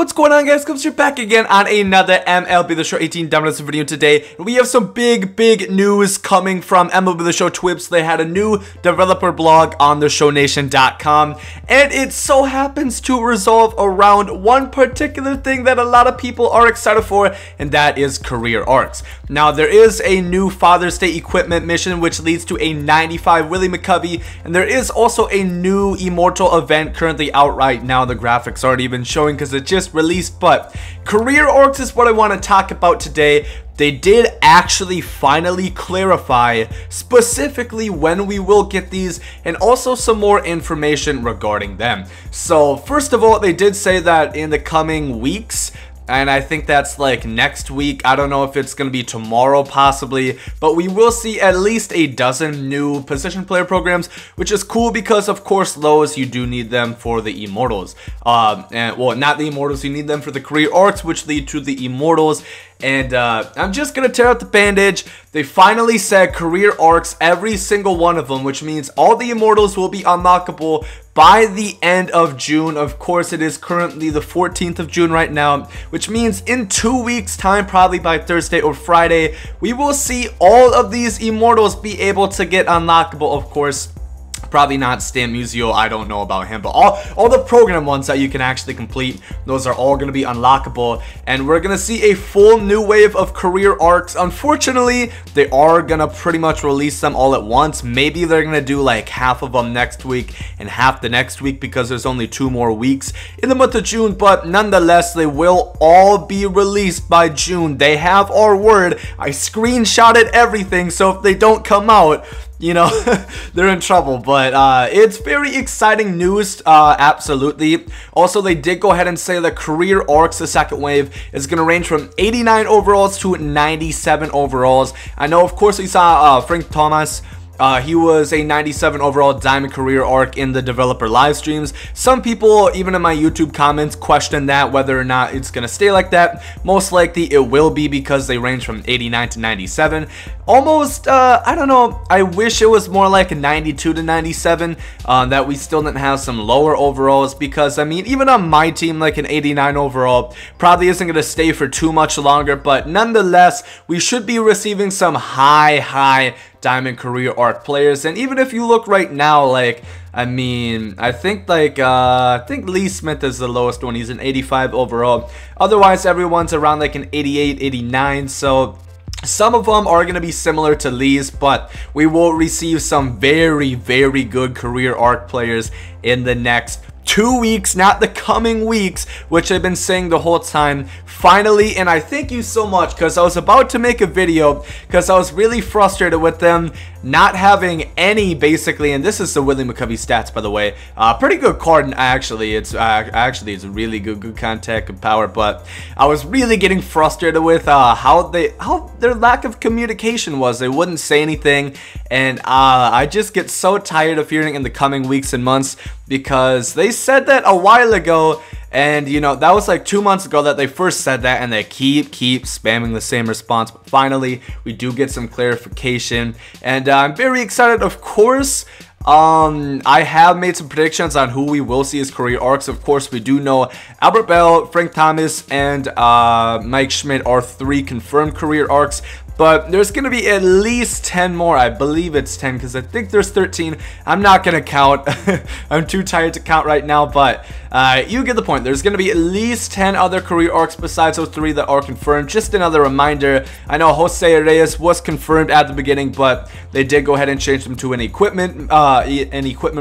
What's going on, guys? Gomes here back again on another MLB The Show 18 Dominance video today. And we have some big news coming from MLB The Show Twips. They had a new developer blog on theshownation.com, and it so happens to resolve around one particular thing that a lot of people are excited for, and that is career arcs. Now, there is a new Father's Day equipment mission which leads to a 95 Willie McCovey, and there is also a new Immortal event currently out right now. The graphics aren't even showing because it just released, but career arcs is what I want to talk about today. They did actually finally clarify specifically when we will get these, and also some more information regarding them. So first of all, they did say that in the coming weeks, and I think that's like next week. I don't know if it's going to be tomorrow possibly, but we will see at least a dozen new position player programs, which is cool because of course those you do need them for the Immortals. And well, not the Immortals, you need them for the career arcs, which lead to the Immortals. And I'm just gonna tear out the bandage. They finally said career arcs, every single one of them, which means all the Immortals will be unlockable by the end of June. Of course, it is currently the 14th of June right now, which means in 2 weeks time, probably by Thursday or Friday, we will see all of these Immortals be able to get unlockable. Of course, probably not Stamp Museo, I don't know about him, but all the program ones that you can actually complete, those are all going to be unlockable, and we're going to see a full new wave of career arcs. Unfortunately, they are going to pretty much release them all at once. Maybe they're going to do like half of them next week and half the next week because there's only 2 more weeks in the month of June, but nonetheless, they will all be released by June. They have our word. I screenshotted everything, so if they don't come out, you know, they're in trouble. But it's very exciting news, absolutely. Also, they did go ahead and say that career arcs, the second wave, is going to range from 89 overalls to 97 overalls. I know, of course, we saw Frank Thomas. He was a 97 overall diamond career arc in the developer live streams. Some people, even in my YouTube comments, question that, whether or not it's going to stay like that. Most likely it will be because they range from 89 to 97. Almost, I don't know, I wish it was more like a 92 to 97, that we still didn't have some lower overalls, because, I mean, even on my team, like an 89 overall probably isn't going to stay for too much longer, but nonetheless, we should be receiving some high diamond career arc players. And even if you look right now, like, I mean, I think like I think Lee Smith is the lowest one. He's an 85 overall. Otherwise, everyone's around like an 88, 89. So some of them are going to be similar to Lee's, but we will receive some very good career arc players in the next 2 weeks, not the coming weeks, which I've been saying the whole time. Finally, and I thank you so much, because I was about to make a video because I was really frustrated with them not having any, basically. And this is the Willie McCovey stats, by the way. Pretty good card, actually. It's it's really good contact and power, but I was really getting frustrated with how their lack of communication was. They wouldn't say anything, and I just get so tired of hearing in the coming weeks and months, because they said that a while ago, and you know, that was like 2 months ago that they first said that, and they keep spamming the same response. But finally, we do get some clarification, and I'm very excited. Of course, I have made some predictions on who we will see as career arcs. Of course, we do know Albert Bell, Frank Thomas, and Mike Schmidt are 3 confirmed career arcs. But there's going to be at least 10 more. I believe it's 10, because I think there's 13. I'm not going to count. I'm too tired to count right now, but you get the point. There's going to be at least 10 other career arcs besides those 3 that are confirmed. Just another reminder, I know Jose Reyes was confirmed at the beginning, but they did go ahead and change them to an equipment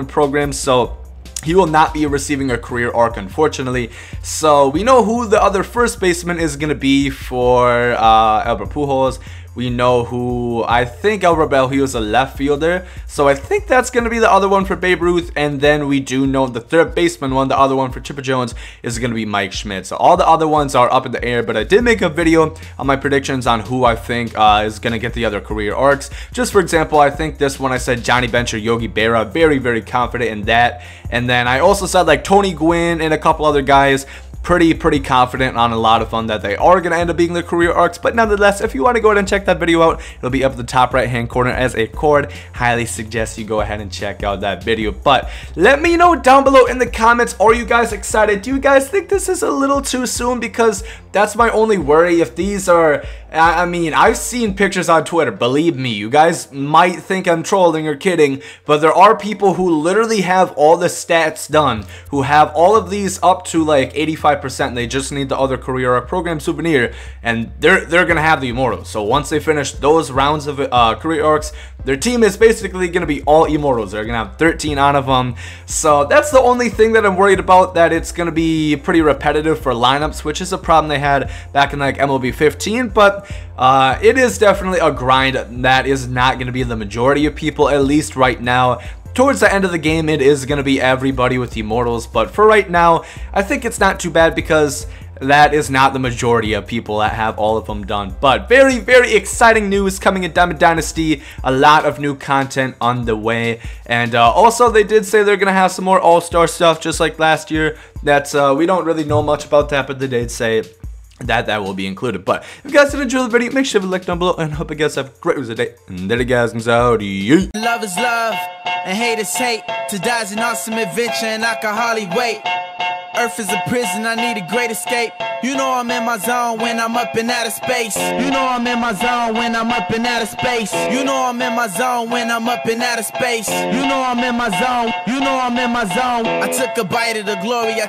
program, so he will not be receiving a career arc, unfortunately. So we know who the other first baseman is going to be for Albert Pujols. We know who, I think Albert Bell, he was a left fielder, so I think that's going to be the other one for Babe Ruth. And then we do know the third baseman one, the other one for Chipper Jones, is going to be Mike Schmidt. So all the other ones are up in the air, but I did make a video on my predictions on who I think is going to get the other career arcs. Just for example, I think this one I said Johnny Bench or Yogi Berra, very confident in that. And then I also said like Tony Gwynn and a couple other guys. pretty confident on a lot of them that they are going to end up being the career arcs. But nonetheless, if you want to go ahead and check that video out, it'll be up at the top right hand corner as a card. Highly suggest you go ahead and check out that video. But let me know down below in the comments, are you guys excited? Do you guys think this is a little too soon? Because that's my only worry. If these are, I mean, I've seen pictures on Twitter, believe me, you guys might think I'm trolling or kidding, but there are people who literally have all the stats done, who have all of these up to like 85%. They just need the other career arc program souvenir, and they're gonna have the Immortals. So once they finish those rounds of career arcs, their team is basically gonna be all Immortals. They're gonna have 13 out of them. So that's the only thing that I'm worried about, that it's gonna be pretty repetitive for lineups, which is a problem they had back in like MLB 15. But it is definitely a grind that is not going to be the majority of people, at least right now. Towards the end of the game, it is going to be everybody with Immortals, but for right now, I think it's not too bad, because that is not the majority of people that have all of them done. But very exciting news coming in Diamond Dynasty. A lot of new content on the way. And also, they did say they're going to have some more all-star stuff, just like last year. That's we don't really know much about that, but they did say that will be included. But if you guys did enjoy the video, make sure to leave a like down below, and hope you guys have a great rest of the day. And there you guys, and so love is love, and hate is hate. To die is an awesome adventure, and I can hardly wait. Earth is a prison, I need a great escape. You know I'm in my zone when I'm up in outer space. You know I'm in my zone when I'm up in outer space. You know I'm in my zone when I'm up in outer space. You know I'm in my zone. You know I'm in my zone. I took a bite of the glory.